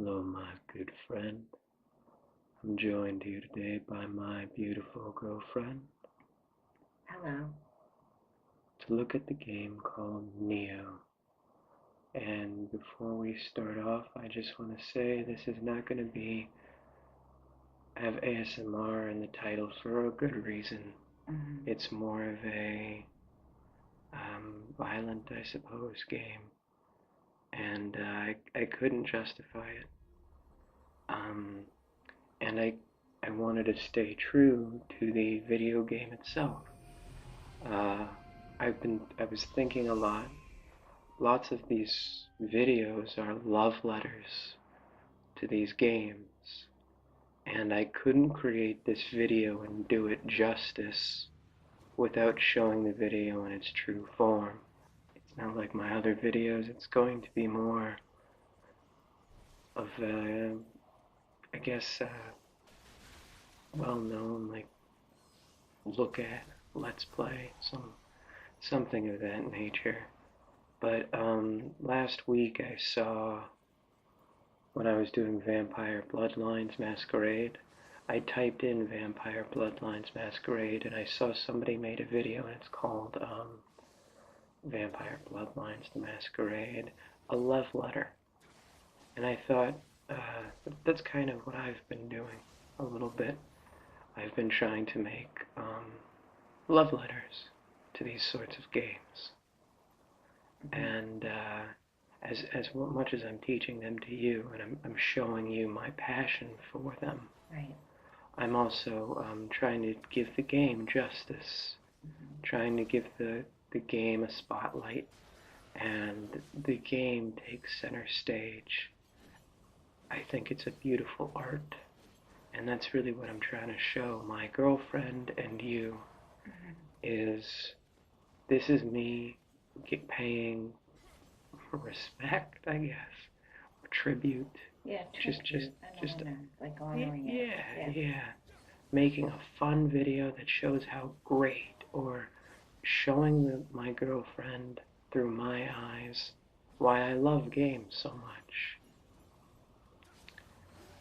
Hello, my good friend. I'm joined here today by my beautiful girlfriend Hello. to look at the game called Nioh. And before we start off, I just want to say this is not going to have ASMR in the title for a good reason. It's more of a violent, I suppose, game, and I couldn't justify it. And I wanted to stay true to the video game itself. Uh, I was thinking a lot. Lots of these videos are love letters to these games, and I couldn't create this video and do it justice without showing the video in its true form. It's not like my other videos. It's going to be more of a, I guess, well-known, like look at, let's play, something of that nature. But last week I saw, when I was doing Vampire Bloodlines Masquerade, I typed in Vampire Bloodlines Masquerade and I saw somebody made a video and it's called Vampire Bloodlines the Masquerade, a love letter. And I thought, that's kind of what I've been doing a little bit. I've been trying to make love letters to these sorts of games. And as much as I'm teaching them to you and I'm showing you my passion for them, Right. I'm also trying to give the game justice, trying to give the game a spotlight, and the game takes center stage. I think it's a beautiful art, and that's really what I'm trying to show my girlfriend and you, is this is me paying respect, I guess, or tribute. Yeah, Just, just, just, like honoring it. yeah. Making a fun video that shows how great, or showing my girlfriend through my eyes why I love games so much.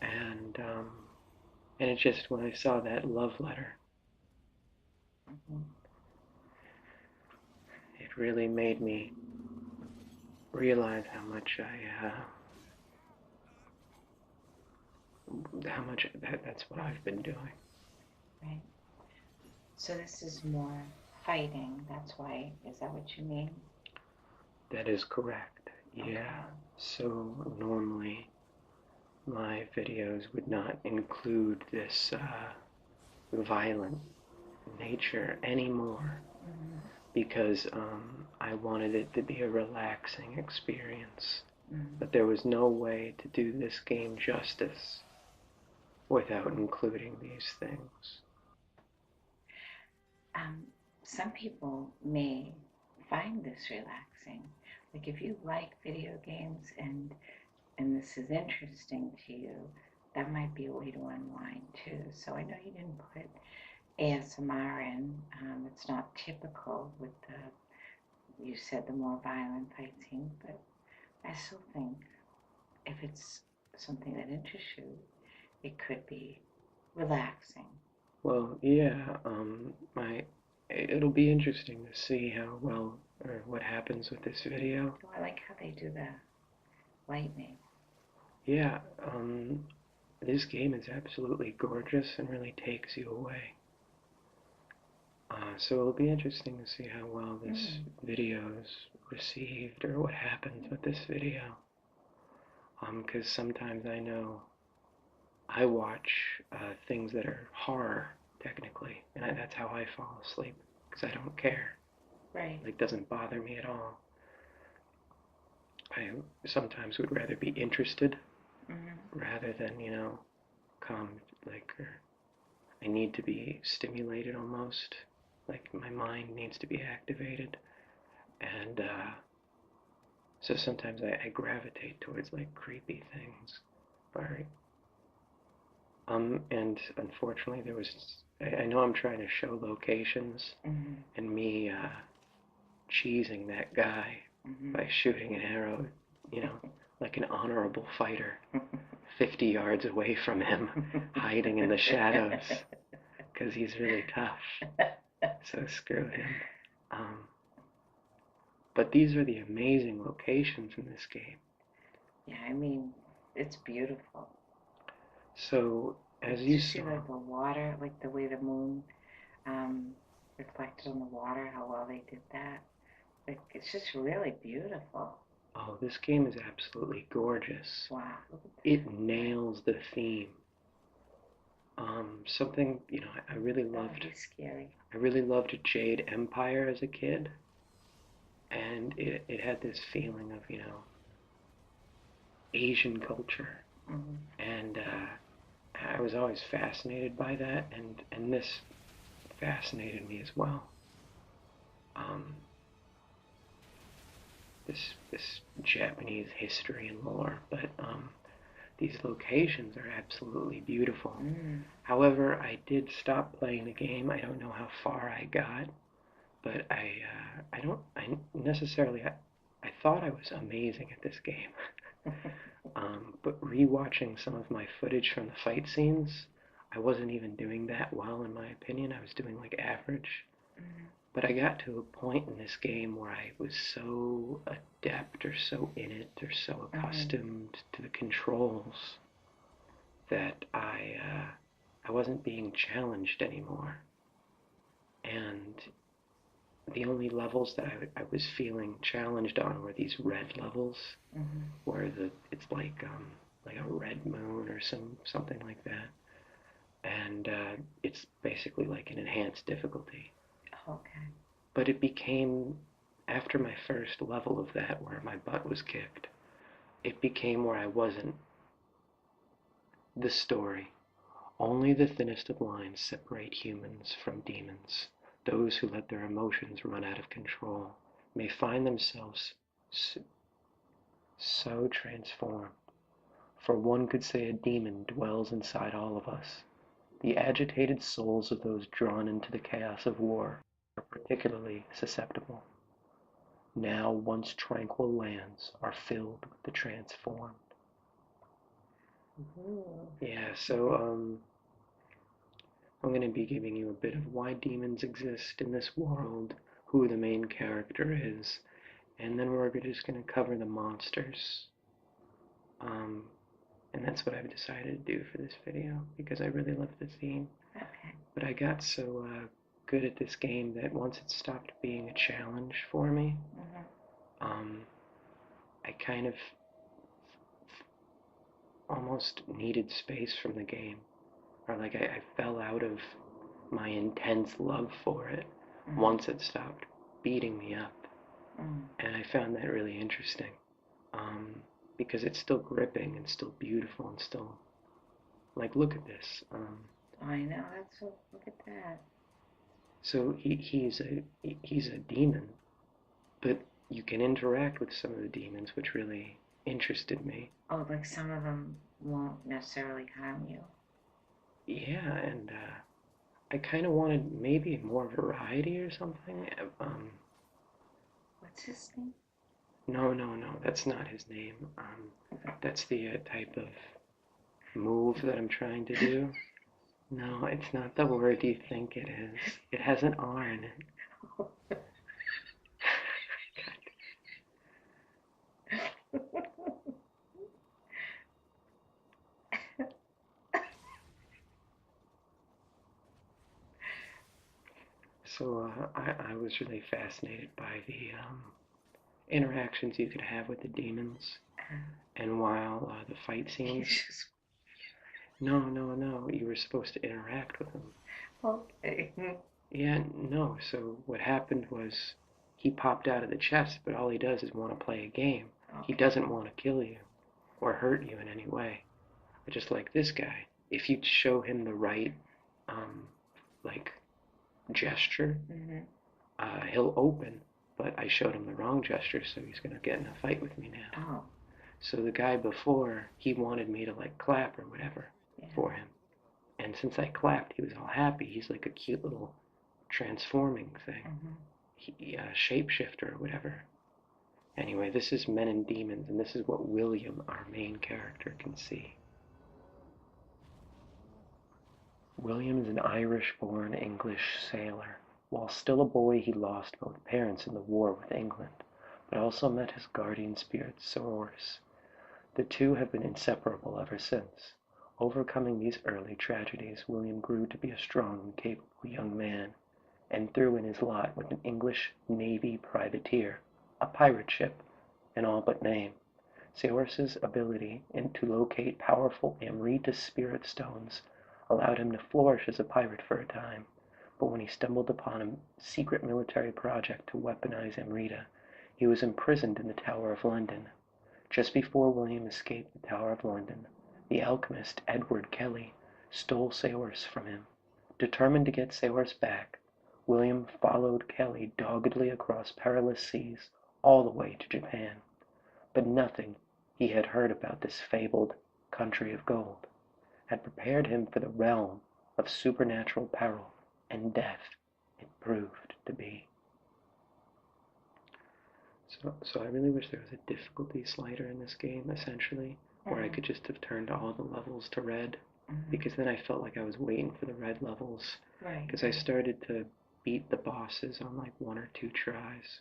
And and it just, when I saw that love letter, Mm-hmm. it really made me realize how much that's what I've been doing. Right. So this is more fighting. That's why. Is that what you mean? That is correct. Okay. Yeah. So normally my videos would not include this violent nature anymore, because I wanted it to be a relaxing experience. But there was no way to do this game justice without including these things. Um, some people may find this relaxing. Like if you like video games and this is interesting to you, that might be a way to unwind too. So I know you didn't put ASMR in. It's not typical with you said the more violent fight scenes, but I still think if it's something that interests you, it could be relaxing. Well, yeah, it'll be interesting to see how well, or what happens with this video. Oh, I like how they do the lightning. Yeah, this game is absolutely gorgeous and really takes you away. So it'll be interesting to see how well this video is received, or what happens with this video. Because sometimes I know I watch things that are horror, technically, and that's how I fall asleep, because I don't care. Right. Like, doesn't bother me at all. I sometimes would rather be interested rather than, calm, like, or I need to be stimulated almost. Like, my mind needs to be activated. And so sometimes I gravitate towards, like, creepy things. Alright. And unfortunately I know I'm trying to show locations, and me cheesing that guy by shooting an arrow, like an honorable fighter. 50 yards away from him, hiding in the shadows, because he's really tough. So screw him. Um, but these are the amazing locations in this game. Yeah, I mean, it's beautiful. So, as Did you you see saw, like the water, like the way the moon um, reflected on the water, how well they did that? Like, it's just really beautiful. oh, this game is absolutely gorgeous. Wow, look at It that. nails the theme. Something, I really Oh, loved. he's scary. I really loved Jade Empire as a kid, and it had this feeling of, Asian culture, Mm-hmm. and I was always fascinated by that, and this fascinated me as well. Um, this Japanese history and lore, but these locations are absolutely beautiful. Mm. However, I did stop playing the game. I don't know how far I got, but I don't I necessarily I thought I was amazing at this game. But rewatching some of my footage from the fight scenes, I wasn't even doing that well in my opinion. I was doing like average. Mm. But I got to a point in this game where I was so adept or so in it or so accustomed to the controls that I wasn't being challenged anymore. And the only levels that I was feeling challenged on were these red levels, where it's like a red moon or something like that, and it's basically like an enhanced difficulty. Okay. But it became after my first level of that, where my butt was kicked, it became where I wasn't. The story. Only the thinnest of lines separate humans from demons. Those who let their emotions run out of control may find themselves so transformed. For one could say a demon dwells inside all of us. The agitated souls of those drawn into the chaos of war are particularly susceptible. Now once tranquil lands are filled with the transformed. Yeah, so I'm going to be giving you a bit of why demons exist in this world, who the main character is, and then we're just going to cover the monsters. Um, and that's what I've decided to do for this video, because I really love the theme. Okay. But I got so good at this game that once it stopped being a challenge for me, I kind of almost needed space from the game. Or like I fell out of my intense love for it once it stopped beating me up. And I found that really interesting, because it's still gripping and still beautiful and still, like, look at this. I know, that's so, look at that. So he's a demon, but you can interact with some of the demons, which really interested me. Oh, like some of them won't necessarily harm you. Yeah, and I kind of wanted maybe more variety or something. What's his name? No, that's not his name. That's the type of move that I'm trying to do. No, it's not the word you think it is. It has an R in it. So I was really fascinated by the interactions you could have with the demons. And while the fight scenes, no, you were supposed to interact with them. Okay. Yeah, no. So what happened was he popped out of the chest, but all he does is want to play a game. He doesn't want to kill you or hurt you in any way. But just like this guy, if you show him the right, like, gesture, he'll open. But I showed him the wrong gesture, so he's gonna get in a fight with me now. Oh. So the guy before, he wanted me to like clap or whatever for him. And since I clapped, he was all happy. He's like a cute little transforming thing. Shapeshifter or whatever. Anyway, this is Men and Demons, and this is what William, our main character, can see. William is an Irish-born English sailor. While still a boy, he lost both parents in the war with England, but also met his guardian spirit, Seorus. The two have been inseparable ever since. Overcoming these early tragedies, William grew to be a strong and capable young man, and threw in his lot with an English Navy privateer, a pirate ship, in all but name. Seorus's ability to locate powerful Amrita spirit stones allowed him to flourish as a pirate for a time, but when he stumbled upon a secret military project to weaponize Amrita, he was imprisoned in the Tower of London. Just before William escaped the Tower of London, the alchemist Edward Kelly stole Seorus from him. Determined to get Seorus back, William followed Kelly doggedly across perilous seas all the way to Japan. But nothing he had heard about this fabled country of gold had prepared him for the realm of supernatural peril and death it proved to be. So I really wish there was a difficulty slider in this game, essentially, where I could just have turned all the levels to red, because then I felt like I was waiting for the red levels, because I started to beat the bosses on like 1 or 2 tries.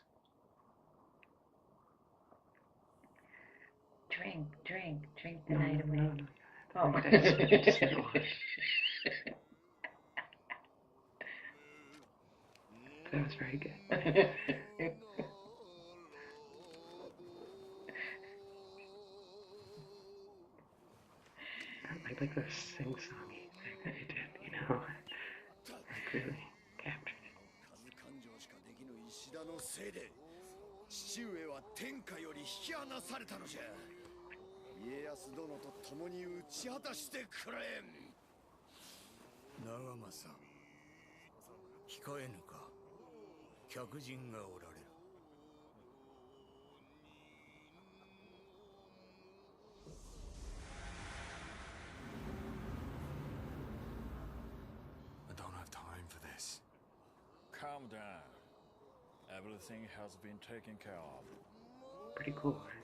Drink the night away. No. Oh. I just said one. That was very good. I like the sing-songy thing that you did, you know? Like really captured it. 父上は天下より引き離されたのじゃ。家康殿と共に打ち果たしてくれ。長政、控えぬか。客人がおられる。I don't have time for this. Calm down. Everything has been taken care of. Pretty cool, right?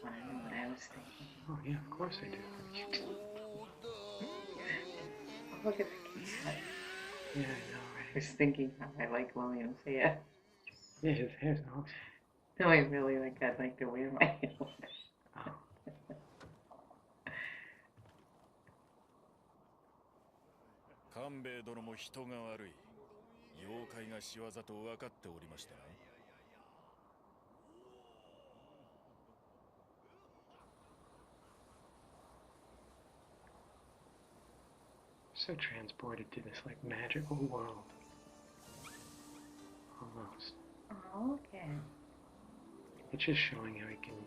I know what I was thinking. Oh yeah, of course I do. Oh, look at the cat. Yeah, I know, right? I was thinking how I like William's hair. Yeah, his hair's awesome. No, I really like. I'd like to wear my hair. Oh. 官兵衛殿も人が悪い。妖怪が仕業と分かっておりましたな。So transported to this like magical world. Almost. Oh, okay. It's just showing how he can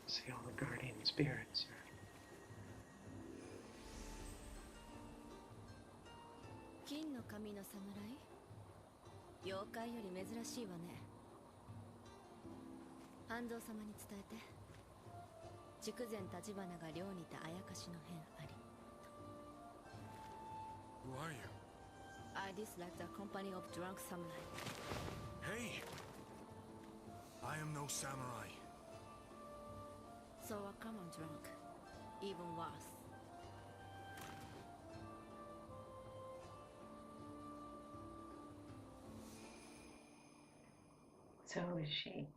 see all the guardian spirits. 金の髪の侍？妖怪より珍しいわね。半蔵様に伝えて。筑前立花が寮にいたあやかしの変あり。Who are you? I dislike the company of drunk samurai. Hey! I am no samurai. So a common drunk, even worse. So is she.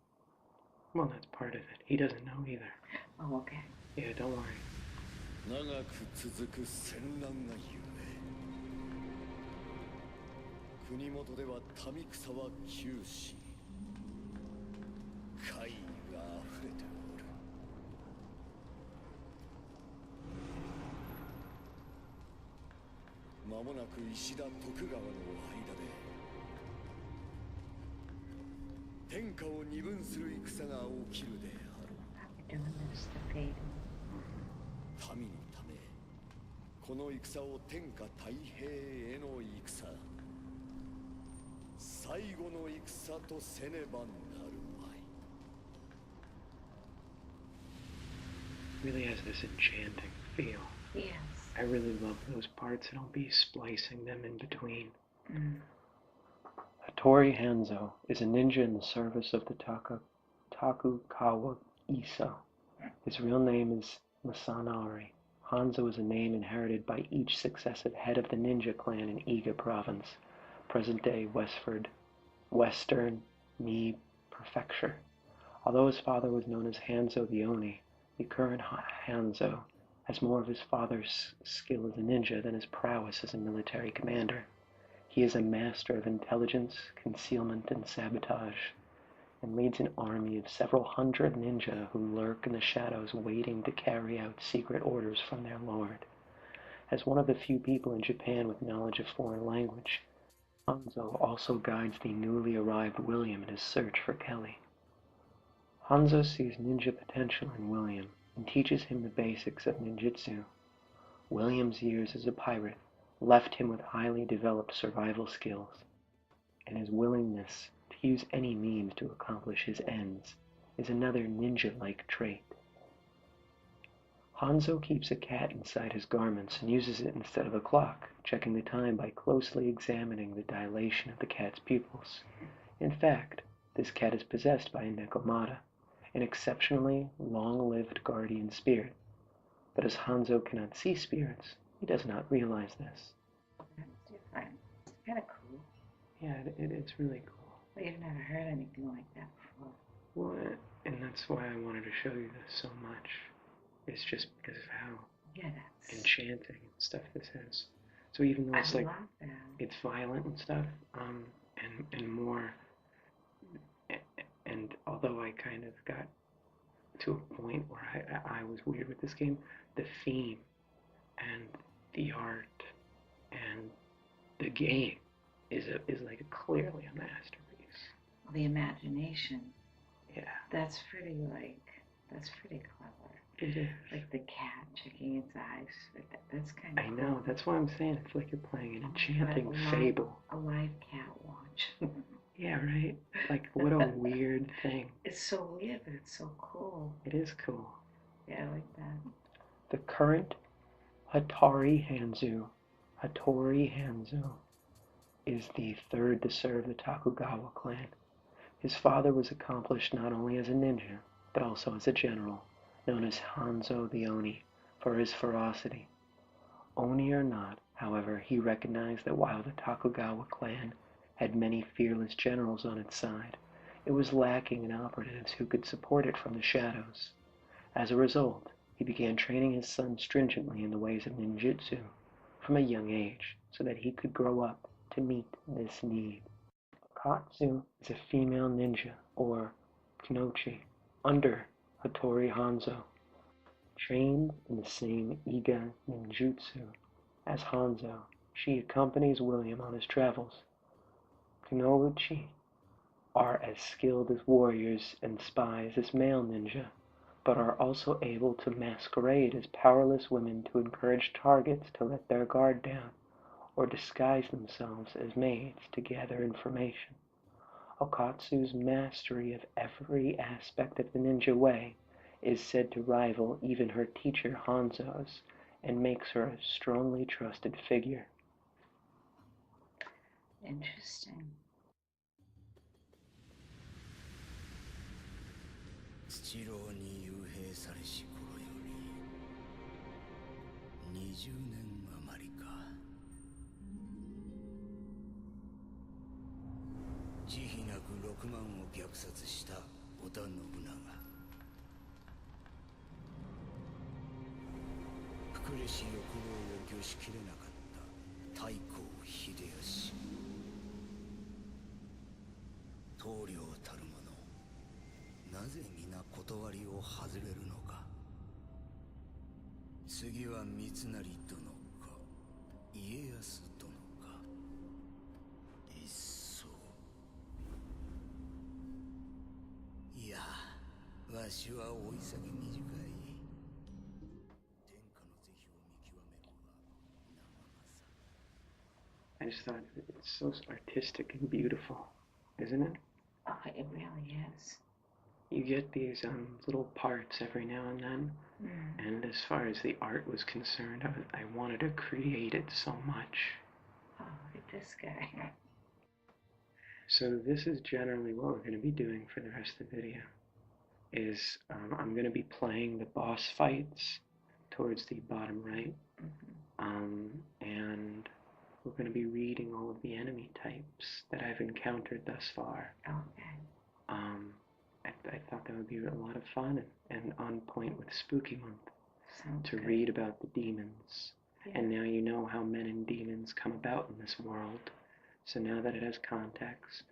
Well, that's part of it. He doesn't know either. Oh, okay. Yeah, don't worry. 長く続く戦乱がゆえ国元では民草は窮し怪異があふれておる間もなく石田徳川の間で天下を二分する戦が起きるである Doing this to fade. 民のためこの戦を天下太平への戦最後の戦とせねばなるまい Really has this enchanting feel. Yes. I really love those parts, and I'll be splicing them in between. Hattori Hanzo is a ninja in the service of the Tokugawa Issa. His real name is Masanari Hanzo is a name inherited by each successive head of the ninja clan in Iga province, present-day Western Mie Prefecture. Although his father was known as Hanzo the Oni, the current Hanzo has more of his father's skill as a ninja than his prowess as a military commander. He is a master of intelligence, concealment, and sabotage, and leads an army of several hundred ninja who lurk in the shadows waiting to carry out secret orders from their lord. As one of the few people in Japan with knowledge of foreign language, Hanzo also guides the newly arrived William in his search for Kelly. Hanzo sees ninja potential in William and teaches him the basics of ninjutsu. William's years as a pirate left him with highly developed survival skills, and his willingness to use any means to accomplish his ends is another ninja-like trait. Hanzo keeps a cat inside his garments and uses it instead of a clock, checking the time by closely examining the dilation of the cat's pupils. In fact, this cat is possessed by a Nekomata, an exceptionally long-lived guardian spirit. But as Hanzo cannot see spirits, he does not realize this. That's different. It's kind of cool. Yeah, it's really cool. But you've never heard anything like that before. Well, and that's why I wanted to show you this so much. It's just because of how enchanting and stuff this is. So even though it's I love that. it's violent and stuff, and more, and although I kind of got to a point where I was weird with this game, the theme and the art and the game is like clearly a masterpiece. Well, the imagination. Yeah. That's pretty clever. It is. Like the cat checking its eyes. That's kind of I cool. know. That's why I'm saying it's like you're playing an enchanting fable. A live cat watch. Yeah, right? Like, what a weird thing. It's so weird, but it's so cool. It is cool. Yeah, I like that. The current Hattori Hanzo is the third to serve the Tokugawa clan. His father was accomplished not only as a ninja, but also as a general, known as Hanzo the Oni, for his ferocity. Oni or not, however, he recognized that while the Tokugawa clan had many fearless generals on its side, it was lacking in operatives who could support it from the shadows. As a result, he began training his son stringently in the ways of ninjutsu from a young age, so that he could grow up to meet this need. Katsu is a female ninja, or Kunoichi, under Hattori Hanzo, trained in the same Iga ninjutsu as Hanzo. She accompanies William on his travels. Kunoichi are as skilled as warriors and spies as male ninja, but are also able to masquerade as powerless women to encourage targets to let their guard down, or disguise themselves as maids to gather information. Okatsu's mastery of every aspect of the ninja way is said to rival even her teacher Hanzo's, and makes her a strongly trusted figure. Interesting. 土牢に幽閉されし頃より20年余りか。慈悲なく6万を虐殺した織田信長。膨れし欲望を御しきれなかった太閤秀吉。棟梁たる者、なぜ皆断りを外れるのか。次は三成殿か家康殿か。いっそ。いや、わしは追い下げ短い。天下の是非を見極めるは生 I just thought it's so artistic and beautiful, isn't it? Oh, it really is. You get these little parts every now and then, and as far as the art was concerned, I wanted to create it so much. Oh, look at this guy. So this is generally what we're going to be doing for the rest of the video. Is I'm going to be playing the boss fights towards the bottom right. And we're going to be reading all of the enemy types that I've encountered thus far. Okay. I thought that would be a lot of fun and on point with Spooky Month. Sounds to good. read about the demons. Yeah. And now you know how men and demons come about in this world. So now that it has context,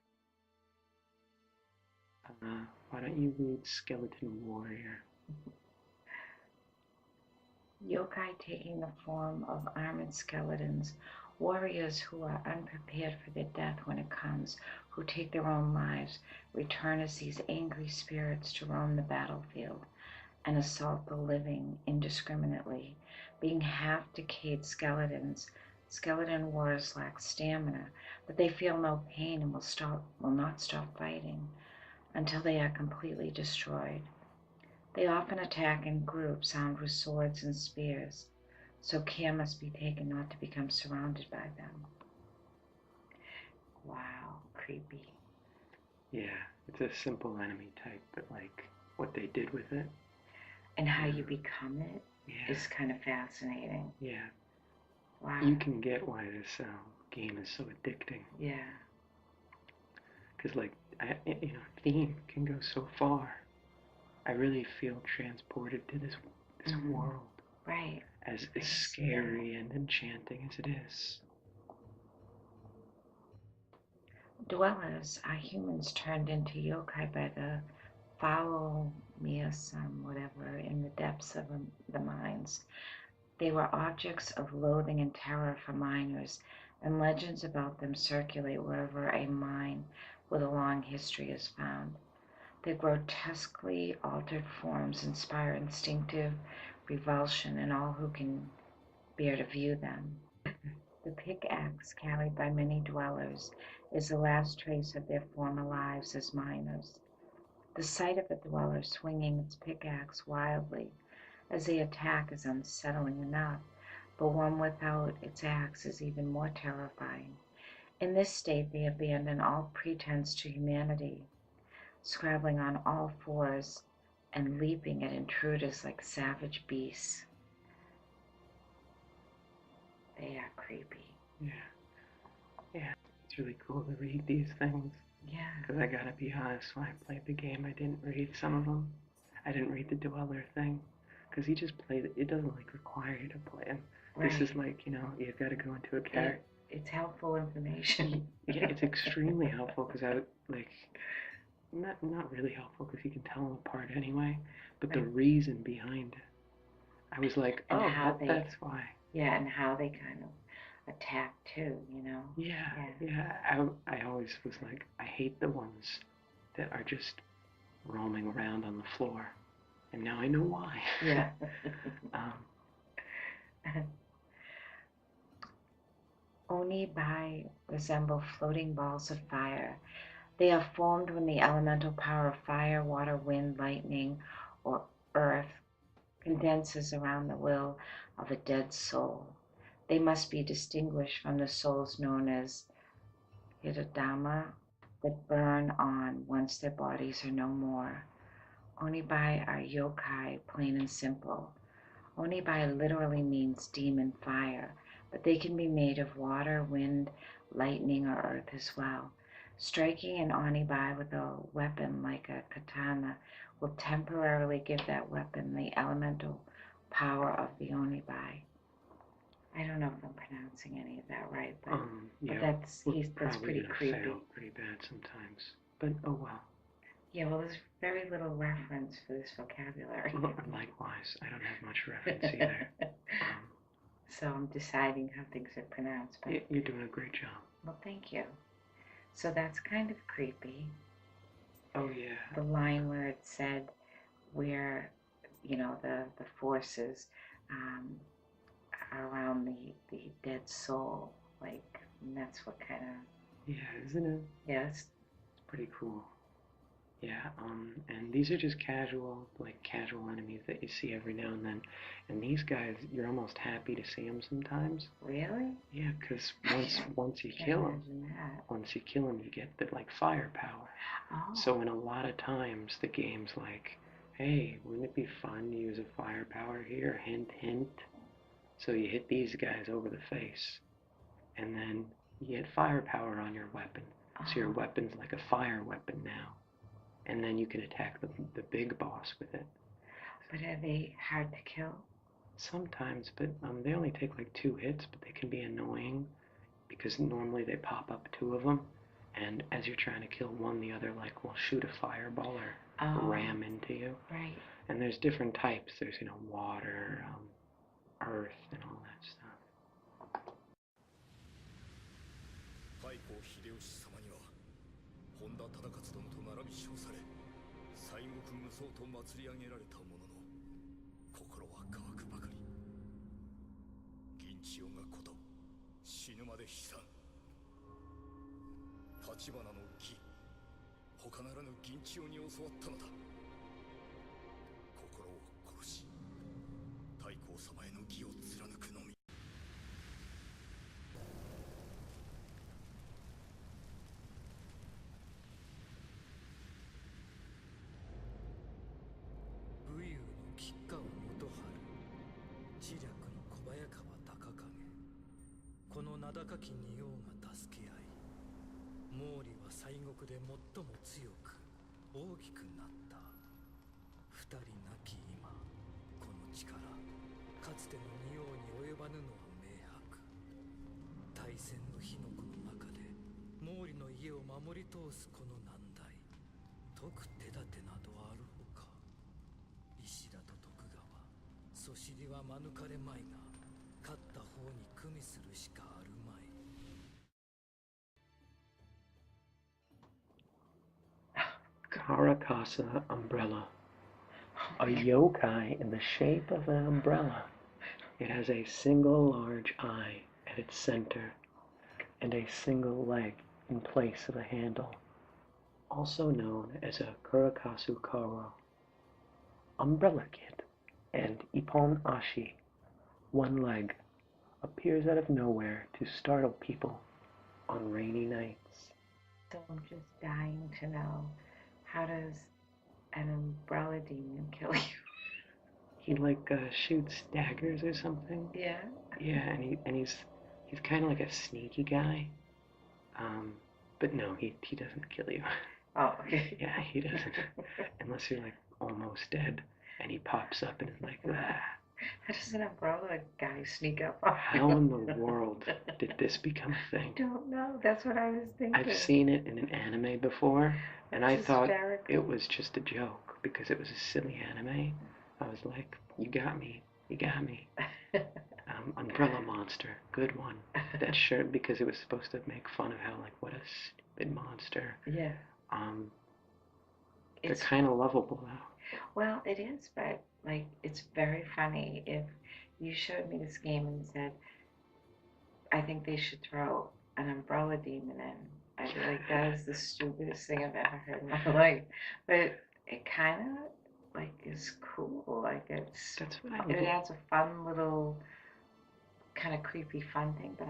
why don't you read Skeleton Warrior? Yokai taking the form of armored skeletons, warriors who are unprepared for their death when it comes, who take their own lives, return as these angry spirits to roam the battlefield and assault the living indiscriminately. Being half-decayed skeletons, skeleton warriors lack stamina, but they feel no pain and will not stop fighting until they are completely destroyed. They often attack in groups armed with swords and spears, so care must be taken not to become surrounded by them. Wow, creepy. Yeah, it's a simple enemy type, but like what they did with it. And how you become it Yeah. is kind of fascinating. Yeah. Wow. You can get why this game is so addicting. Yeah. Because like, theme can go so far. I really feel transported to this world. Right. As scary and enchanting as it is. Dwellers are humans turned into yokai by the foul miasm, whatever, in the depths of the mines. They were objects of loathing and terror for miners, and legends about them circulate wherever a mine with a long history is found. Their grotesquely altered forms inspire instinctive revulsion in all who can bear to view them. The pickaxe carried by many dwellers is the last trace of their former lives as miners. The sight of a dweller swinging its pickaxe wildly as they attack is unsettling enough, but one without its axe is even more terrifying. In this state they abandon all pretense to humanity, scrabbling on all fours and leaping at intruders like savage beasts. They are creepy. Yeah. Yeah, it's really cool to read these things. Yeah. Because I gotta be honest, when I played the game, I didn't read some of them. I didn't read the Dweller thing. Because you just play it. It doesn't like require you to play them. Right. This is like, you've got to go into a character. It's helpful information. Yeah, it's extremely helpful because I would like, not really helpful because you can tell them apart anyway. But the reason behind it, I was like, that's why. Yeah, and how they kind of attack too, Yeah. I always was like, I hate the ones that are just roaming around on the floor. And now I know why. Yeah. Onibai resemble floating balls of fire. They are formed when the elemental power of fire, water, wind, lightning, or earth condenses around the will of a dead soul. They must be distinguished from the souls known as Hirodama that burn on once their bodies are no more. Onibai are yokai, plain and simple. Onibai literally means demon fire, but they can be made of water, wind, lightning, or earth as well. Striking an Onibai with a weapon like a katana will temporarily give that weapon the elemental power of the Onibai. I don't know if I'm pronouncing any of that right, but, that's pretty creepy. Fail pretty bad sometimes, but oh well. Yeah, well, there's very little reference for this vocabulary. Likewise, I don't have much reference either. So I'm deciding how things are pronounced. But you're doing a great job. Well, thank you. So that's kind of creepy. Oh yeah. The line where it said where, the forces are around the dead soul, like, and that's what kind of... Yeah, isn't it? Yes. It's pretty cool. Yeah, and these are just casual enemies that you see every now and then. And these guys, you're almost happy to see them sometimes. Really? Yeah, because once you kill them, you get the fire power. Oh. So in a lot of times, the game's like, hey, wouldn't it be fun to use a firepower here? Hint, hint. So you hit these guys over the face, and then you get firepower on your weapon. So your weapon's like a fire weapon now. And then you can attack the big boss with it. But are they hard to kill? Sometimes, but they only take like 2 hits, but they can be annoying because normally they pop up 2 of them, and as you're trying to kill one, the other like will shoot a fireball or ram into you. Right. And there's different types. There's water, earth, and all that stuff. 太閤秀吉様には本田忠勝殿と並び称され西国無双と祭り上げられたものの心は乾くばかり。銀千代がこと死ぬまで悲惨。橘の義他ならぬ銀千代に教わったのだ。心を殺し太閤様への義を貫くのみ。武勇の吉川元春、知略の小早川高景、この名高き仁王が助け合い、毛利は西国で最も強く大きくなった。二人なき今、この力かつての仁王に及ばぬのは明白。大戦の火の粉の中で毛利の家を守り通すこの難題、解く手立てなどあるほか。石田と徳川、そしりは免れまいが、勝った方に組みするしかあるまい。Karakasa umbrella. A yokai in the shape of an umbrella. It has a single large eye at its center and a single leg in place of a handle, also known as a Kurakasu Koro. Umbrella Kid and Ippon Ashi, one leg, appears out of nowhere to startle people on rainy nights. So I'm just dying to know, how does an umbrella demon kill you? He shoots daggers or something. Yeah. Yeah, and he's kind of like a sneaky guy. But no, he doesn't kill you. Oh, okay. Yeah, he doesn't. Unless you're like almost dead, and he pops up and is like, ah. How does an umbrella guy sneak up on you? How in the world did this become a thing? I don't know. That's what I was thinking. I've seen it in an anime before, and I thought hysterical. it was just a joke because it was a silly anime. I was like, you got me. You got me. Umbrella Monster, good one. That shirt, because it was supposed to make fun of how, like, what a stupid monster. Yeah. They're kind of lovable, though. Well, it is, but, like, it's very funny. If you showed me this game and said, I think they should throw an umbrella demon in, I'd be like, that is the stupidest thing I've ever heard in my life. But it kind of, like, is cool. Like, it adds a fun little, kind of creepy fun thing, but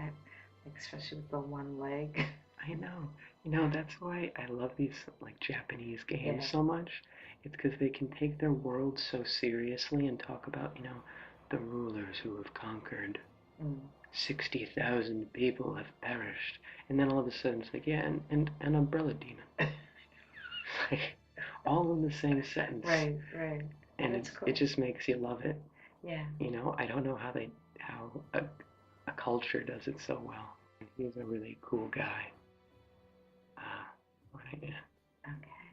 especially with the one leg. I know. That's why I love these like Japanese games so much. It's because they can take their world so seriously and talk about the rulers who have conquered 60,000 people have perished, and then all of a sudden it's like, yeah, and an umbrella demon. Like all in the same sentence. Right. And it just makes you love it. Yeah. I don't know how a culture does it so well. He's a really cool guy. Right, yeah. Okay.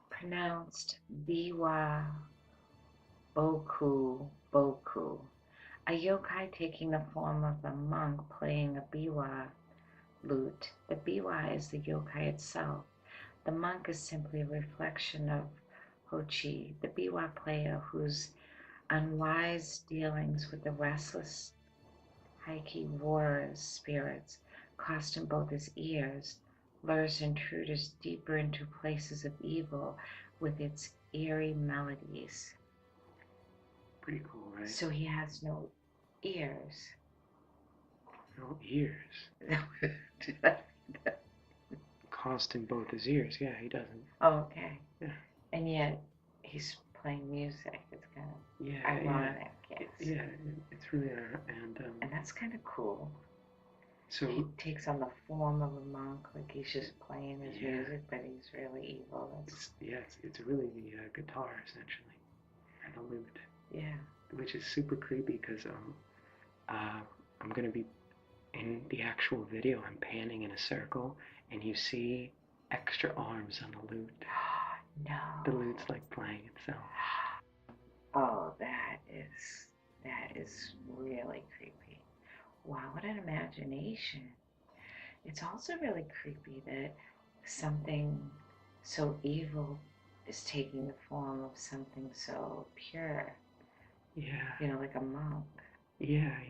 Pronounced biwa boku. A yokai taking the form of a monk playing a biwa lute. The biwa is the yokai itself. The monk is simply a reflection of Hochi, the biwa player whose unwise dealings with the restless Heike warriors' spirits cost him both his ears, lures intruders deeper into places of evil with its eerie melodies. Pretty cool, right? So he has no ears. No ears? Cost him both his ears. Yeah, he doesn't. Oh, okay. Yeah. And yet he's playing music. It's kind of Yeah, ironic, yes. yeah, it's really And that's kind of cool. so He takes on the form of a monk, like he's just playing his Yeah. music, but he's really evil. it's really the guitar essentially, and the lute, Yeah. which is super creepy because I'm gonna be in the actual video. I'm panning in a circle, and you see extra arms on the lute. No. The lute's like playing itself. Oh, that is really creepy. Wow, what an imagination. It's also really creepy that something so evil is taking the form of something so pure. Yeah. You know, like a monk. Yeah.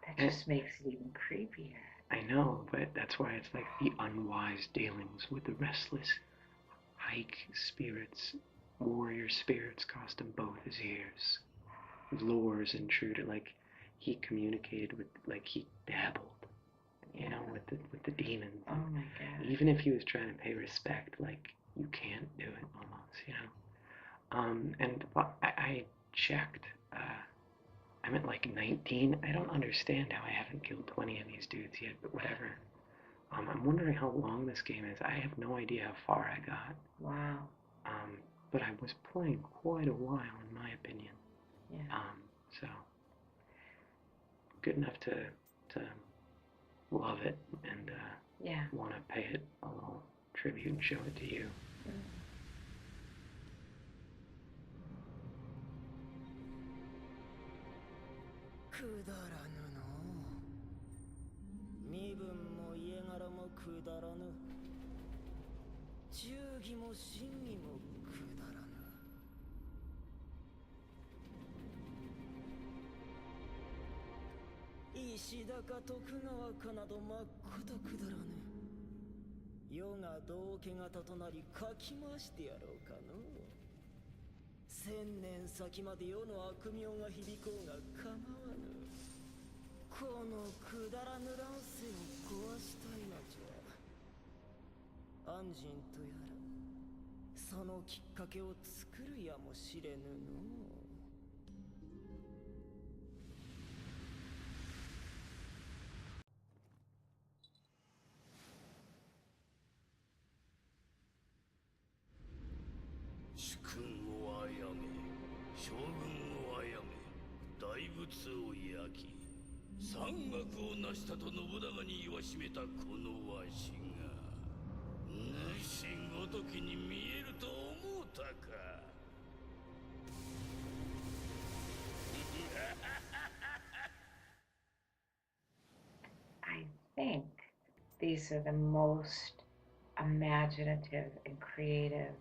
That just makes it even creepier. I know, but that's why it's like the unwise dealings with the restless hike spirits, warrior spirits cost him both his ears. Lures intruded, like he communicated with, like he dabbled, with the demons. Oh my god. Even if he was trying to pay respect, like you can't do it almost. And I checked. I'm at like 19. I don't understand how I haven't killed 20 of these dudes yet, but whatever. I'm wondering how long this game is. I have no idea how far I got. Wow. But I was playing quite a while, in my opinion. Yeah. So good enough to love it and Yeah. want to pay it a little tribute and show it to you. Mm. くだらぬの身分も家柄もくだらぬ忠義も真偽もくだらぬ石高徳川かなどまっことくだらぬ世が道家型となりかき回してやろうかの千年先まで世の悪名が響こうが構わぬこのくだらぬ乱世を壊したいのじゃ安心とやらそのきっかけを作るやもしれぬの主君をあやめ将軍をあやめ大仏を焼き山岳を成したと信長に言わしめたこのわしが主ごときに見えると思うたかI think these are the most imaginative and creative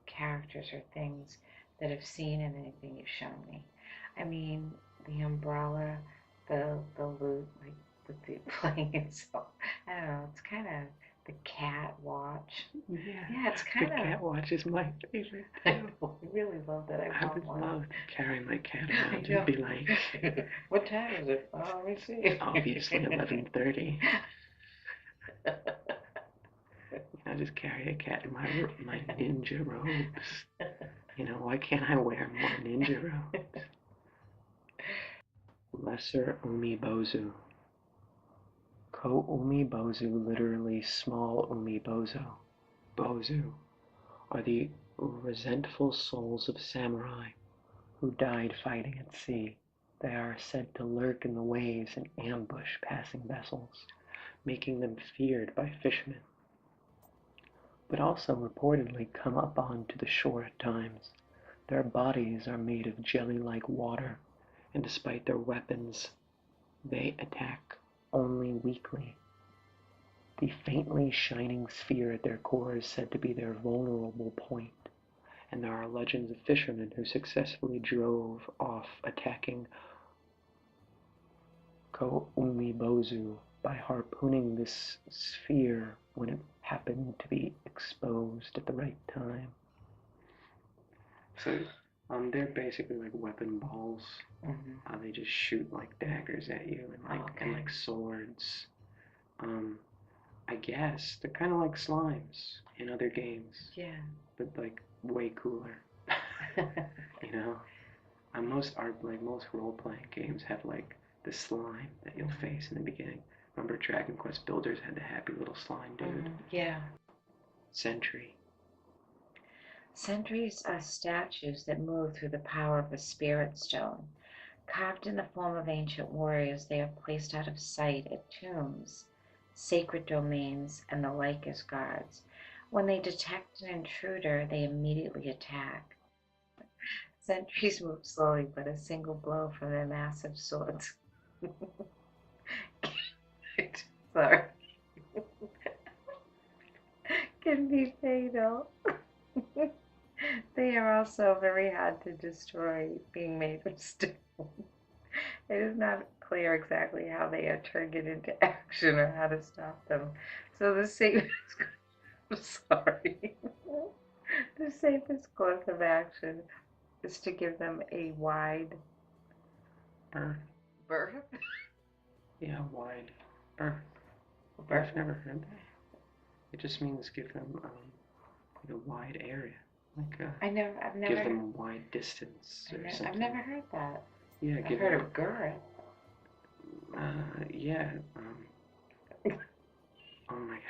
characters or things that I've seen in anything you've shown me. I mean, the umbrella, the lute, like with the playing itself. I don't know. It's kind of the cat watch. Yeah, it's kind the of. cat watch is my favorite I too. really love that. I would love to carry my cat around and be like, what time is it? Oh, let me see. Obviously 11:30. I just carry a cat in my ninja robes. Why can't I wear more ninja robes? Lesser Umibozu. Ko Umibozu, literally small Umibozo. Bozu are the resentful souls of samurai who died fighting at sea. They are said to lurk in the waves and ambush passing vessels, making them feared by fishermen, but also reportedly come up onto the shore at times. Their bodies are made of jelly-like water, and despite their weapons, they attack only weakly. The faintly shining sphere at their core is said to be their vulnerable point, and there are legends of fishermen who successfully drove off attacking Ko-Umibozu by harpooning this sphere when it happened to be exposed at the right time. So, they're basically like weapon balls. Mm-hmm. They just shoot like daggers at you and like swords. I guess they're kind of like slimes in other games, Yeah. but like way cooler. You know, most role playing games have like the slime that you'll face in the beginning. Remember, Dragon Quest Builders had the happy little slime dude. Yeah. Sentry. Sentries are statues that move through the power of a spirit stone. Carved in the form of ancient warriors, they are placed out of sight at tombs, sacred domains, and the like as guards. When they detect an intruder, they immediately attack. Sentries move slowly, but a single blow from their massive swords. Sorry. Can be fatal. They are also very hard to destroy, being made of stone. It is not clear exactly how they are turned into action or how to stop them. So the safest, I'm sorry, the safest course of action is to give them a wide Berth. Yeah, wide berth. I've never heard that. It just means give them like a wide area. I've never give them a wide distance or something. I've never heard that. Yeah, I've heard of girth. Yeah. Oh my god.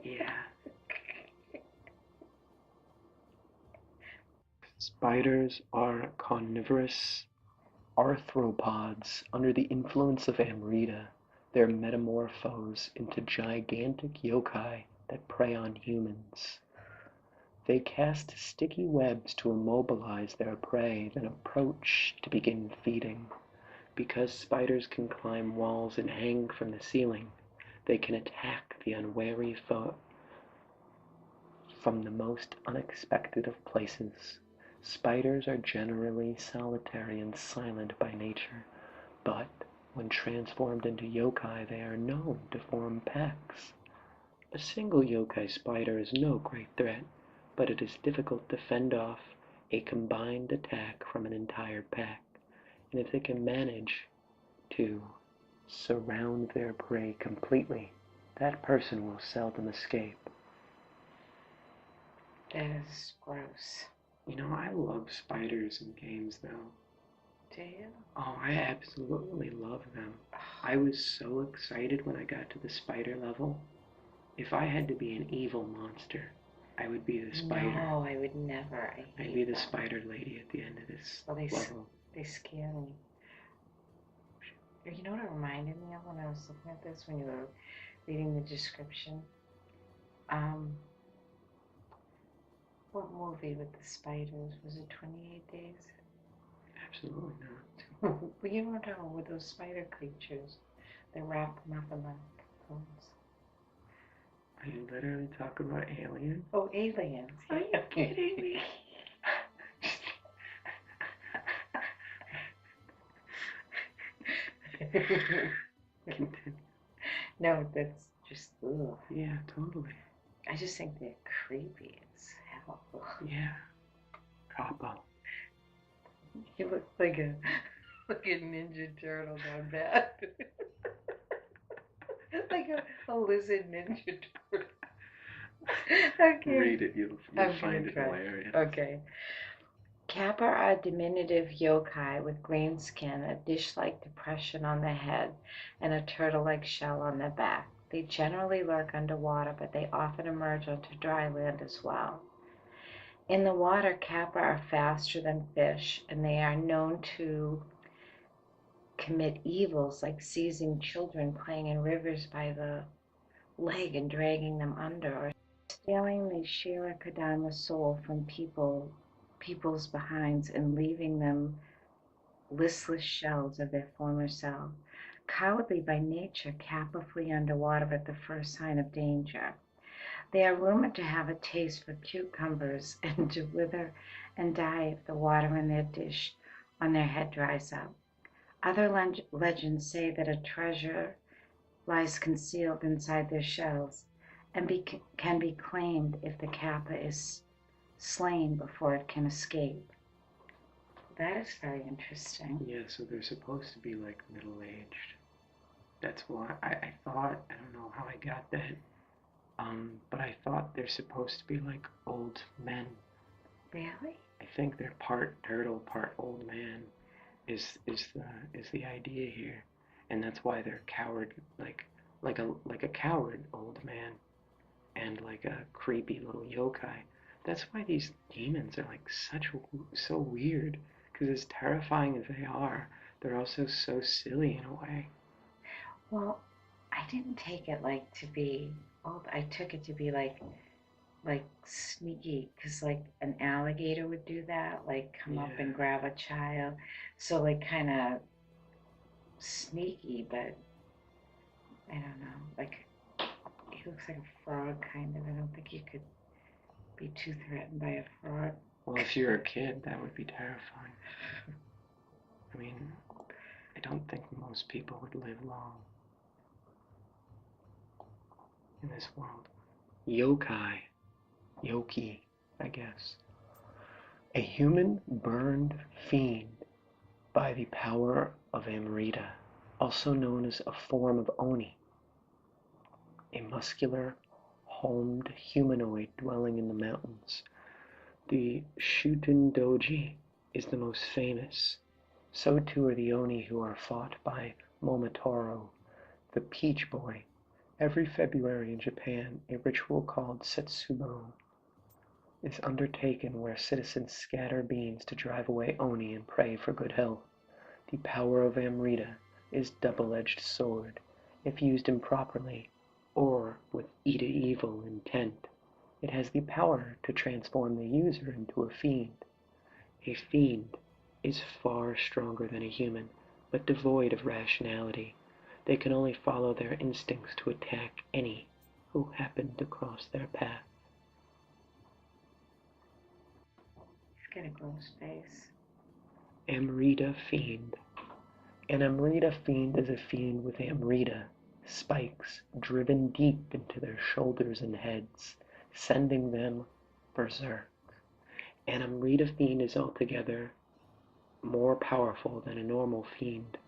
Yeah. Spiders are carnivorous arthropods. Under the influence of Amrita, they're metamorphosed into gigantic yokai that prey on humans. They cast sticky webs to immobilize their prey, then approach to begin feeding. Because spiders can climb walls and hang from the ceiling, they can attack the unwary foe from the most unexpected of places. Spiders are generally solitary and silent by nature, but when transformed into yokai, they are known to form packs. A single yokai spider is no great threat, but it is difficult to fend off a combined attack from an entire pack, and if they can manage to surround their prey completely, that person will seldom escape. That is gross. You know, I love spiders in games, though. Do you? Oh, I absolutely love them. I was so excited when I got to the spider level. If I had to be an evil monster, I would be the spider. No, I would never. I'd be the spider lady at the end of this level. They scare me. You know what it reminded me of when I was looking at this, when you were reading the description? What movie with the spiders? Was it 28 Days? Absolutely not. Well, you don't know, with those spider creatures, they wrap them up in the cones. Are you literally talking about aliens? Oh, aliens. Are you kidding me? Continue. No, that's just, ugh. Yeah, totally. I just think they're creepy as hell. Yeah. Capo. He looks like a Ninja Turtle gone bad. Like a lizard Ninja Turtle. Okay. Read it, you'll find it hilarious. Okay. Kappa are diminutive yokai with green skin, a dish-like depression on the head, and a turtle-like shell on their back. They generally lurk underwater, but they often emerge onto dry land as well. In the water, kappa are faster than fish, and they are known to commit evils like seizing children playing in rivers by the leg and dragging them under, or stealing the Shira Kadama soul from people's behinds and leaving them listless shells of their former self. Cowardly by nature, kappa flee underwater at the first sign of danger. They are rumored to have a taste for cucumbers and to wither and die if the water in their dish on their head dries up. Other legends say that a treasure lies concealed inside their shells and can be claimed if the kappa is slain before it can escape. That is very interesting. Yeah, so they're supposed to be like middle-aged. That's why I thought, I don't know how I got that, but I thought they're supposed to be like old men. Really? I think they're part turtle, part old man is the idea here, and that's why they're coward, like a coward old man, and like a creepy little yokai. That's why these demons are like so weird, because as terrifying as they are, they're also so silly in a way. Well, I didn't take it like to be old. I took it to be like sneaky, because like an alligator would do that, like come up Yeah, and grab a child. So like kind of sneaky, but I don't know. Like he looks like a frog, kind of. I don't think you could be too threatened by a frog. well, if you're a kid, that would be terrifying. I mean, I don't think most people would live long in this world. Yokai, yoki, I guess. A human burned fiend by the power of Amrita, also known as a form of Oni, a muscular, homed humanoid dwelling in the mountains. The Shutendoji is the most famous. So too are the Oni who are fought by Momotaro, the Peach Boy. Every February in Japan, a ritual called Setsubo is undertaken where citizens scatter beans to drive away Oni and pray for good health. The power of Amrita is double-edged sword if used improperly or with evil intent. It has the power to transform the user into a fiend. A fiend is far stronger than a human, but devoid of rationality. They can only follow their instincts to attack any who happen to cross their path. He's got a gross face. Amrita Fiend. An Amrita Fiend is a fiend with Amrita spikes driven deep into their shoulders and heads, sending them berserk. An Amrita Fiend is altogether more powerful than a normal fiend.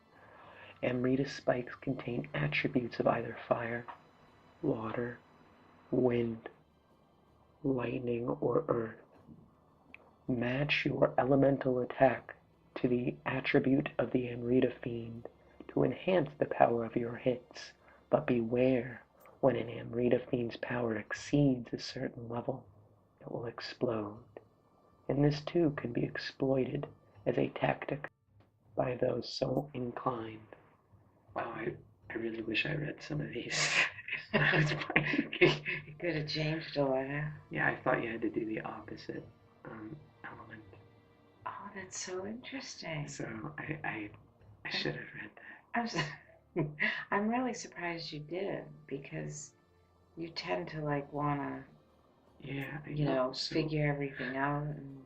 Amrita spikes contain attributes of either fire, water, wind, lightning, or earth. Match your elemental attack to the attribute of the Amrita Fiend to enhance the power of your hits, but beware when an Amrita Fiend's power exceeds a certain level, it will explode. And this too can be exploited as a tactic by those so inclined. Wow, I really wish I read some of these. You could have changed a lot, huh? Yeah, I thought you had to do the opposite element. Oh, that's so interesting. So I should have read that. I'm, s- I'm really surprised you did, because you tend to like wanna, Yeah, I you know. know, So figure everything out, and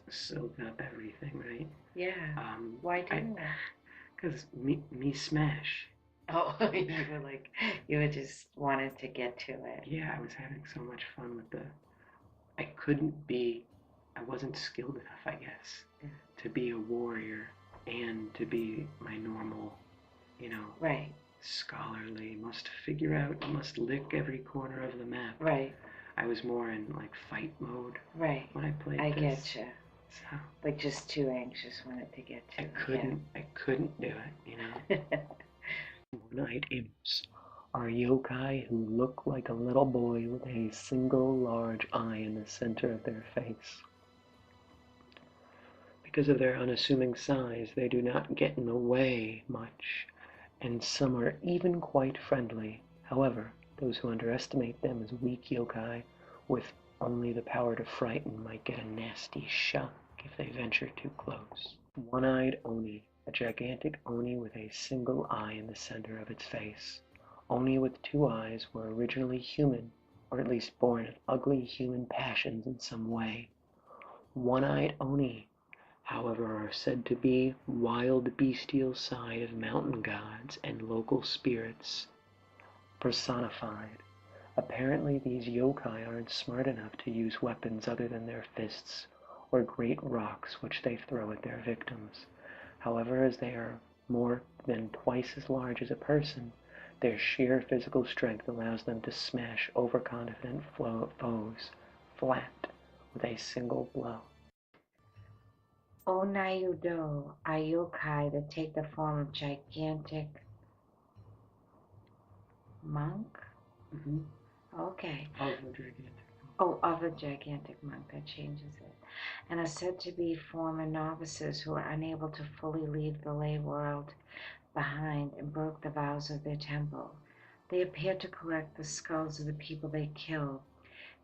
soak up everything, right? yeah. Why didn't I? Because me smash. Oh, you were like, you were just wanted to get to it. Yeah, I was having so much fun with the. I wasn't skilled enough, I guess, Yeah. to be a warrior and to be my normal, you know, Right, scholarly, must lick every corner of the map. right, I was more in like fight mode right. when I played I this. get you. So Like just too anxious wanted to get to I it. couldn't do it, you know. One-eyed imps are yokai who look like a little boy with a single large eye in the center of their face. Because of their unassuming size, they do not get in the way much, and some are even quite friendly. However, those who underestimate them as weak yokai with only the power to frighten might get a nasty shock if they venture too close. One-eyed Oni, a gigantic Oni with a single eye in the center of its face. Oni with two eyes were originally human, or at least born of ugly human passions in some way. One-eyed Oni, however, are said to be wild bestial side of mountain gods and local spirits personified. Apparently these yokai aren't smart enough to use weapons other than their fists, or great rocks which they throw at their victims. However, as they are more than twice as large as a person, their sheer physical strength allows them to smash overconfident foes flat with a single blow. Onayudo are yokai that take the form of gigantic monk? Mm-hmm. Okay. Of a gigantic monk, that changes it. And are said to be former novices who are unable to fully leave the lay world behind and broke the vows of their temple. They appear to collect the skulls of the people they kill,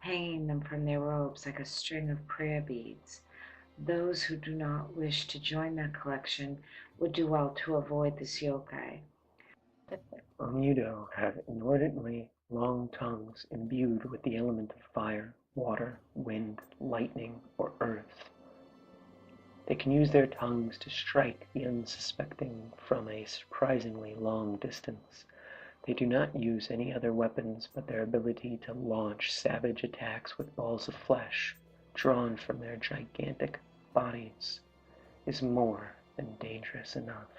hanging them from their robes like a string of prayer beads. Those who do not wish to join that collection would do well to avoid this yokai. Omudo have inordinately long tongues imbued with the element of fire, water, wind, lightning, or earth. They can use their tongues to strike the unsuspecting from a surprisingly long distance. They do not use any other weapons, but their ability to launch savage attacks with balls of flesh drawn from their gigantic bodies is more than dangerous enough.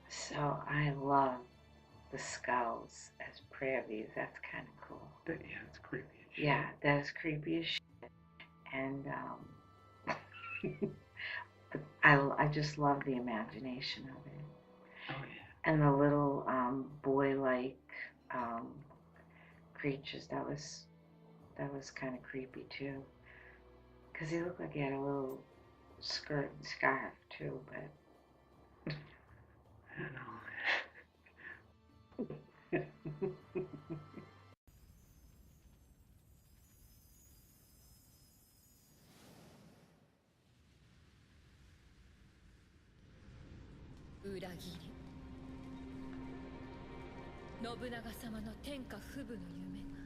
So I love the skulls as prayer beads. That's kind of cool. Yeah, it's creepy as shit. Yeah, that's creepy as shit. And but I just love the imagination of it. Oh yeah. And the little boy-like creatures. That was kind of creepy too. Because he looked like he had a little skirt and scarf too, but I don't know. 裏切り信長様の天下不武の夢が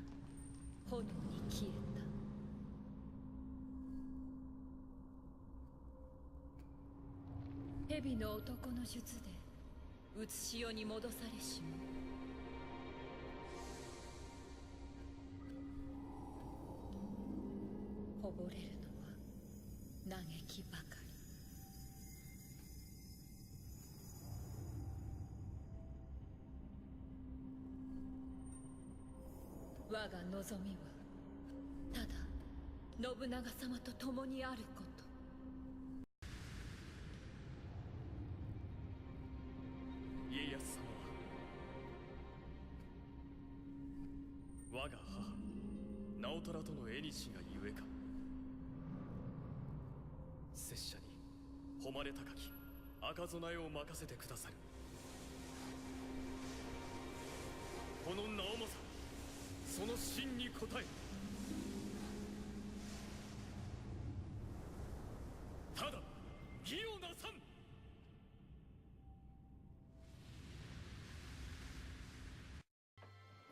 炎に消えた。蛇の男の術でうつし世に戻されし者。こぼれるのは嘆きばかり。我が望みはただ信長様と共にあること。家康様は我が母直虎との縁がゆえか。拙者に誉れ高き赤備えを任せてくださる。この直政その真に応えただ義をなさん。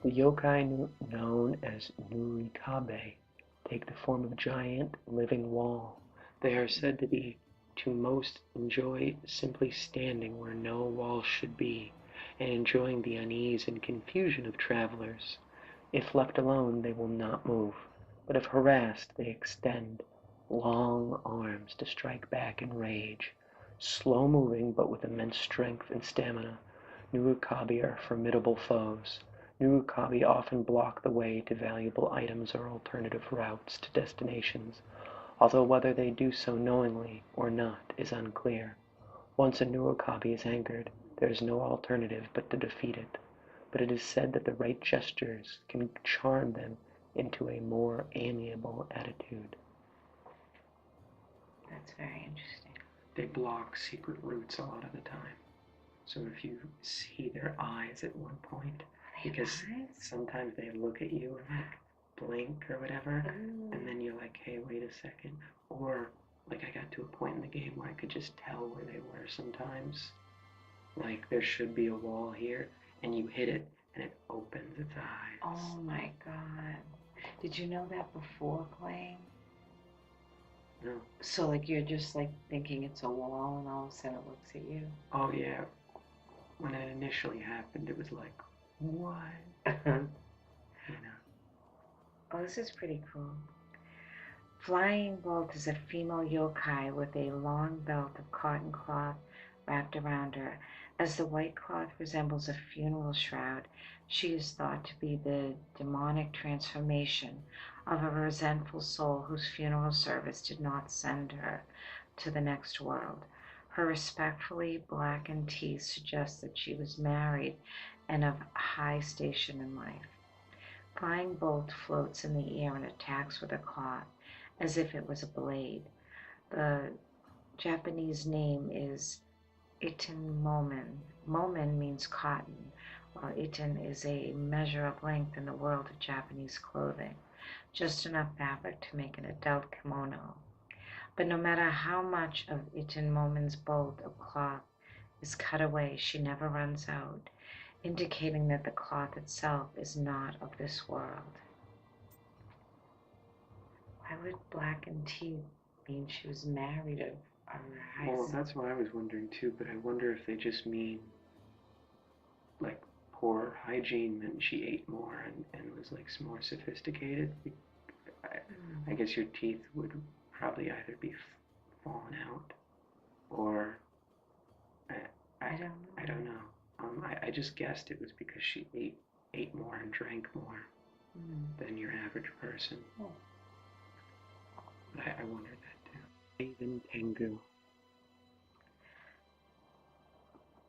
The yokai known as Nurikabe take the form of a giant living wall. They are said to most enjoy simply standing where no wall should be, and enjoying the unease and confusion of travelers. If left alone, they will not move, but if harassed, they extend long arms to strike back in rage. Slow-moving, but with immense strength and stamina, Nurikabe are formidable foes. Nurikabe often block the way to valuable items or alternative routes to destinations, although whether they do so knowingly or not is unclear. Once a Nurikabe is angered, there is no alternative but to defeat it, but it is said that the right gestures can charm them into a more amiable attitude. That's very interesting. They block secret routes a lot of the time. So if you see their eyes at one point, because sometimes they look at you and like blink or whatever, and then you're like, hey, wait a second. Or like I got to a point in the game where I could just tell where they were sometimes. Like there should be a wall here, and you hit it, and it opens its eyes. Oh my god. Did you know that before playing? No. So like you're just like thinking it's a wall and all of a sudden it looks at you? Oh yeah. When it initially happened, it was like, what? You know. Oh, this is pretty cool. Flying Bolt is a female yokai with a long belt of cotton cloth wrapped around her. As the white cloth resembles a funeral shroud, she is thought to be the demonic transformation of a resentful soul whose funeral service did not send her to the next world. Her respectfully blackened teeth suggest that she was married and of high station in life. Flying Bolt floats in the air and attacks with a cloth, as if it was a blade. The Japanese name is Iten Momen. Momen means cotton, while Iten is a measure of length in the world of Japanese clothing, just enough fabric to make an adult kimono. But no matter how much of Iten Momen's bolt of cloth is cut away, she never runs out, indicating that the cloth itself is not of this world. Why would blackened teeth mean she was married or high? Well, that's what I was wondering too, but I wonder if they just mean like poor hygiene meant she ate more and was like more sophisticated. I guess your teeth would probably either be fallen out or I don't know. I don't know. I just guessed it was because she ate more and drank more than your average person. Oh. But I wondered that too. Raven Tengu.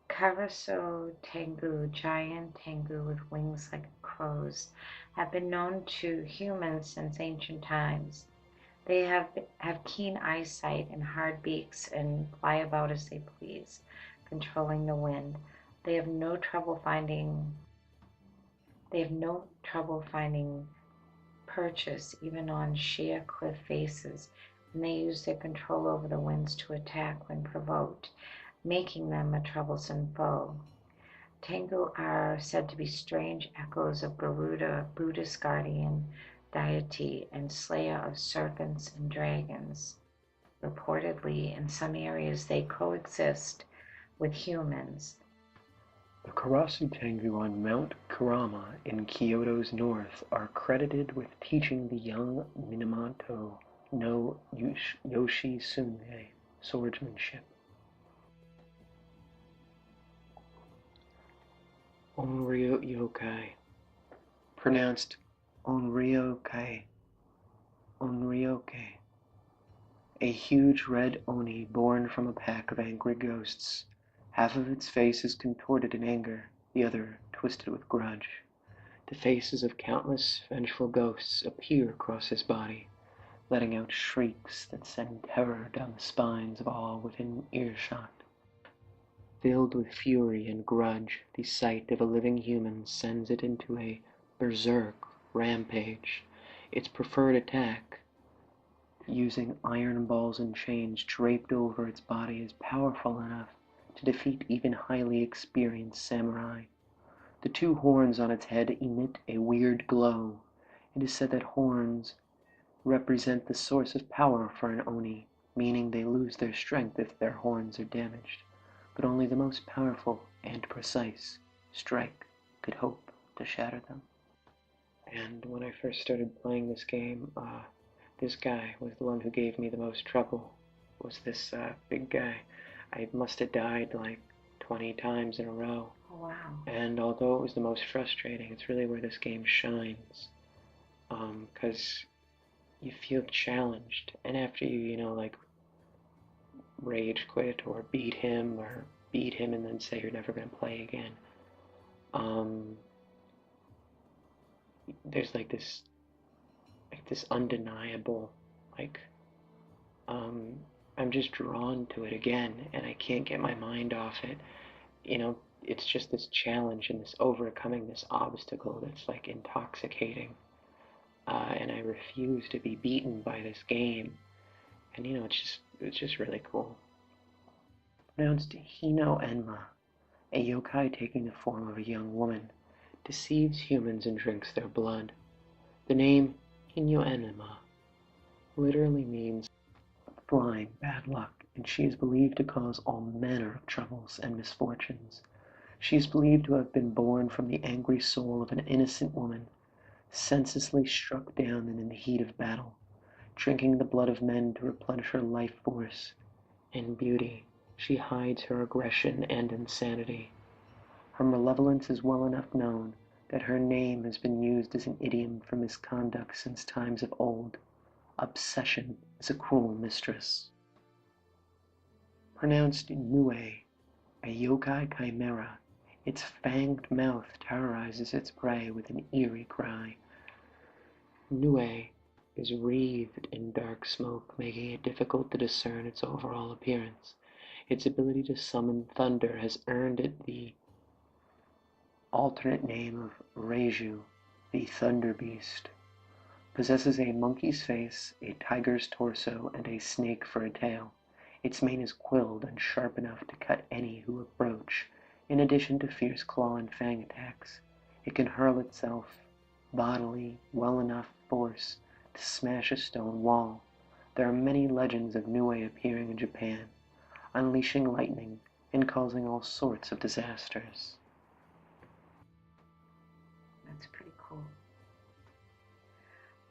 Karaso Tengu, giant tengu with wings like crows, have been known to humans since ancient times. They have keen eyesight and hard beaks and fly about as they please, controlling the wind. They have no trouble finding purchase even on sheer cliff faces, and they use their control over the winds to attack when provoked, making them a troublesome foe. Tengu are said to be strange echoes of Garuda, Buddhist guardian deity and slayer of serpents and dragons. Reportedly, in some areas they coexist with humans. The Karasu Tengu on Mount Kurama in Kyoto's north are credited with teaching the young Minamoto no Yoshitsune swordsmanship. Onryo Yokai, pronounced Onryokai, Onryoke, a huge red oni born from a pack of angry ghosts. Half of its face is contorted in anger, the other twisted with grudge. The faces of countless vengeful ghosts appear across his body, letting out shrieks that send terror down the spines of all within earshot. Filled with fury and grudge, the sight of a living human sends it into a berserk rampage. Its preferred attack, using iron balls and chains draped over its body, is powerful enough to defeat even highly experienced samurai. The two horns on its head emit a weird glow. It is said that horns represent the source of power for an oni, meaning they lose their strength if their horns are damaged, but only the most powerful and precise strike could hope to shatter them. And when I first started playing this game, this guy was the one who gave me the most trouble, was this big guy. I must have died like 20 times in a row. Oh, wow. And although it was the most frustrating, it's really where this game shines. Because you feel challenged. And after you like rage quit or beat him and then say you're never going to play again, there's like this undeniable, I'm just drawn to it again, and I can't get my mind off it. It's just this challenge and this overcoming this obstacle that's like intoxicating. And I refuse to be beaten by this game. And it's just really cool. Pronounced Hino Enma, a yokai taking the form of a young woman, deceives humans and drinks their blood. The name Hino Enma literally means flying bad luck, and she is believed to cause all manner of troubles and misfortunes. She is believed to have been born from the angry soul of an innocent woman, senselessly struck down in the heat of battle. drinking the blood of men to replenish her life force. In beauty, she hides her aggression and insanity. Her malevolence is well enough known that her name has been used as an idiom for misconduct since times of old. Obsession is a cruel mistress. Pronounced Nioh, a yokai chimera, its fanged mouth terrorizes its prey with an eerie cry. Nioh is wreathed in dark smoke, making it difficult to discern its overall appearance. Its ability to summon thunder has earned it the alternate name of Reiju, the Thunder Beast. Possesses a monkey's face, a tiger's torso, and a snake for a tail. Its mane is quilled and sharp enough to cut any who approach. In addition to fierce claw and fang attacks, it can hurl itself bodily well enough force to smash a stone wall. There are many legends of Nioh appearing in Japan, unleashing lightning and causing all sorts of disasters. That's pretty cool.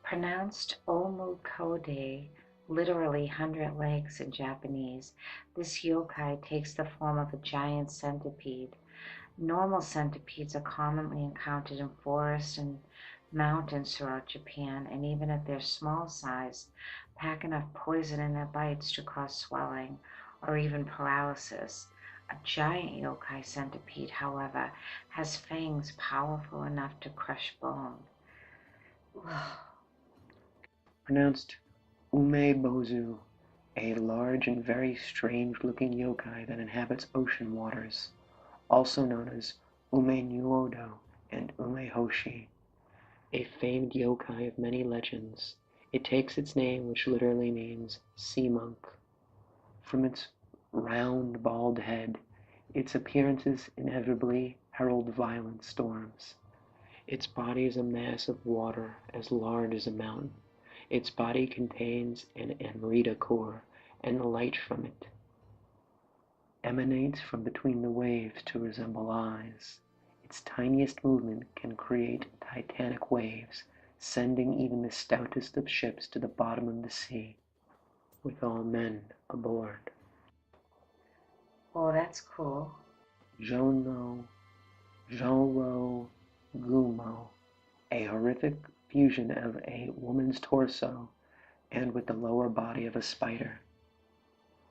Pronounced Omukode, literally 100 legs in Japanese, this yokai takes the form of a giant centipede. Normal centipedes are commonly encountered in forests and mountains throughout Japan, and even at their small size, pack enough poison in their bites to cause swelling or even paralysis. A giant yokai centipede, however, has fangs powerful enough to crush bone. Pronounced Umebozu, a large and very strange-looking yokai that inhabits ocean waters, also known as Umenyuodo and Umehoshi, a famed yokai of many legends. It takes its name, which literally means sea monk, from its round, bald head. Its appearances inevitably herald violent storms. Its body is a mass of water as large as a mountain. Its body contains an Amrita core, and the light from it emanates from between the waves to resemble eyes. Its tiniest movement can create titanic waves, sending even the stoutest of ships to the bottom of the sea, with all men aboard. Oh, that's cool. Jonro Gumo, a horrific fusion of a woman's torso and with the lower body of a spider.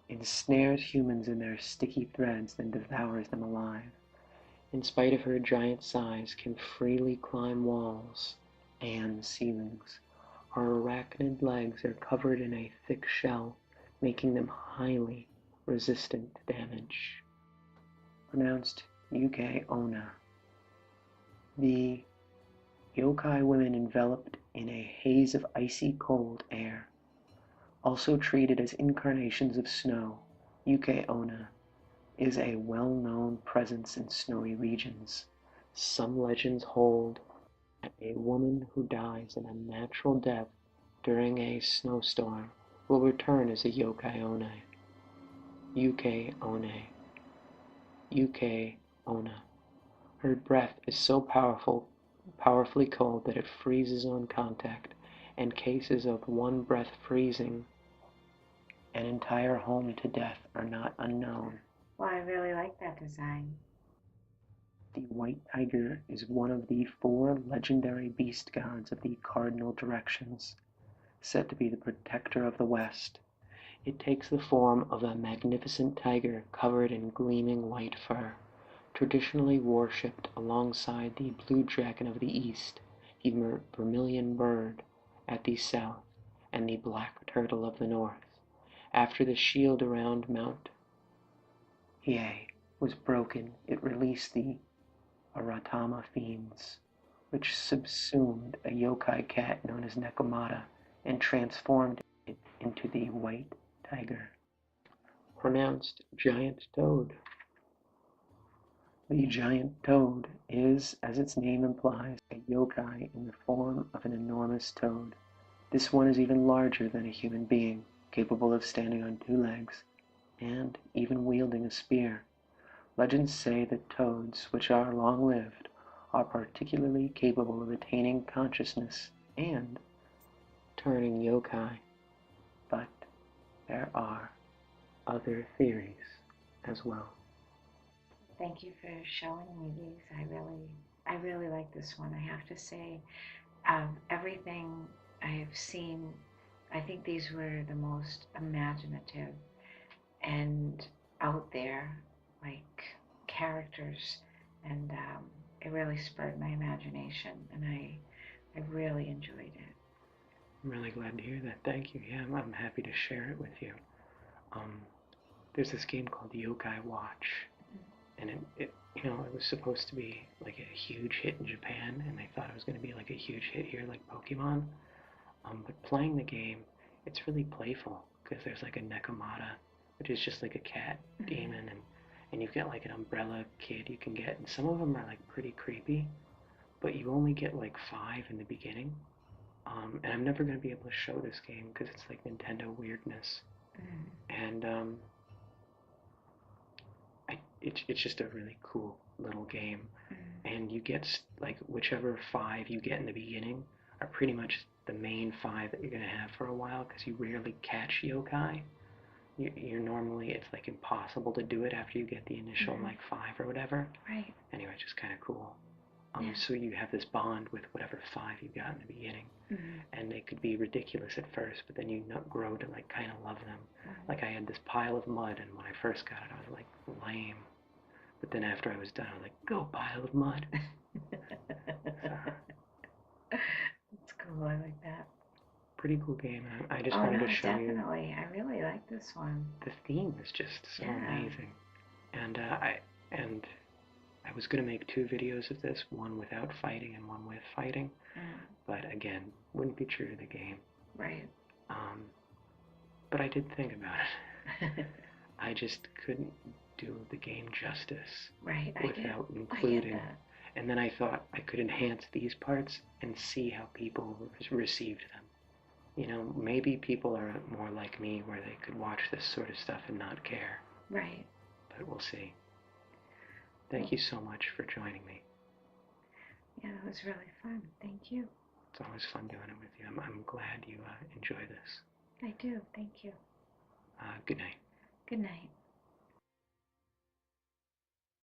Ensnares humans in their sticky threads, then devours them alive. In spite of her giant size, can freely climb walls and ceilings. Her arachnid legs are covered in a thick shell, making them highly resistant to damage. Pronounced Yuke Ona. The yokai women enveloped in a haze of icy cold air. Also treated as incarnations of snow, Yuke Ona is a well-known presence in snowy regions. Some legends hold that a woman who dies an unnatural death during a snowstorm will return as a yokai one. Yuke One. Yuke Ona. Her breath is so powerfully cold that it freezes on contact, and cases of one breath freezing an entire home to death are not unknown. Well, I really like that design. The white tiger is one of the 4 legendary beast gods of the cardinal directions, said to be the protector of the West. It takes the form of a magnificent tiger covered in gleaming white fur, traditionally worshipped alongside the blue dragon of the East, the vermilion bird at the south, and the black turtle of the north. After the shield around Mount Hiei was broken, it released the Aratama fiends, which subsumed a yokai cat known as Nekomata and transformed it into the white tiger. Pronounced giant toad. The giant toad is, as its name implies, a yokai in the form of an enormous toad. This one is even larger than a human being, capable of standing on 2 legs, and even wielding a spear. Legends say that toads, which are long-lived, are particularly capable of attaining consciousness and turning yokai. there are other theories as well. Thank you for showing me these. I really like this one. I have to say, everything I have seen, I think these were the most imaginative and out there, like characters, and it really spurred my imagination, and I really enjoyed it. I'm really glad to hear that. Thank you. Yeah, I'm happy to share it with you. Um, there's this game called Yokai Watch, and it was supposed to be like a huge hit in Japan, and they thought it was going to be like a huge hit here, like Pokemon. But playing the game, it's really playful because there's like a Nekomata, which is just like a cat demon, and you've got like an umbrella kid you can get, and some of them are like pretty creepy, but you only get like 5 in the beginning. And I'm never going to be able to show this game because it's like Nintendo weirdness, and it's just a really cool little game, and you get like whichever 5 you get in the beginning are pretty much the main 5 that you're gonna have for a while because you rarely catch yokai. You're normally, it's like impossible to do it after you get the initial like 5 or whatever. Right. Anyway, it's just kind of cool. Yeah. So you have this bond with whatever 5 you got in the beginning, and they could be ridiculous at first, but then you grow to like kind of love them. Like I had this pile of mud, and when I first got it, I was like lame. But then after I was done, I was like, go pile of mud. It's cool. I like that. Pretty cool game. I just wanted to show definitely. I really like this one. The theme is just so amazing. And I was gonna make 2 videos of this, one without fighting and one with fighting. But again, wouldn't be true to the game. Right. But I did think about it. I just couldn't do the game justice without including. And then I thought I could enhance these parts and see how people received them. You know, maybe people are more like me where they could watch this sort of stuff and not care. Right. But we'll see. Thank you so much for joining me. Yeah, it was really fun. Thank you. It's always fun doing it with you. I'm glad you enjoy this. I do. Thank you. Good night. Good night.